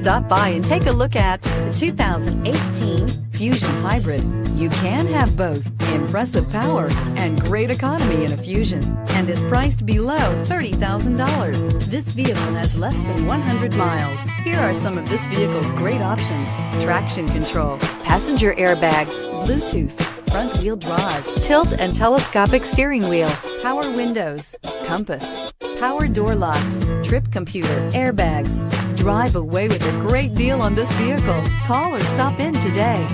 Stop by and take a look at the 2018 Fusion Hybrid. You can have both impressive power and great economy in a Fusion, and is priced below $30,000. This vehicle has less than 100 miles. Here are some of this vehicle's great options: traction control, passenger airbag, Bluetooth, front wheel drive, tilt and telescopic steering wheel, power windows, compass, power door locks, trip computer, airbags. Drive away with a great deal on this vehicle. Call or stop in today.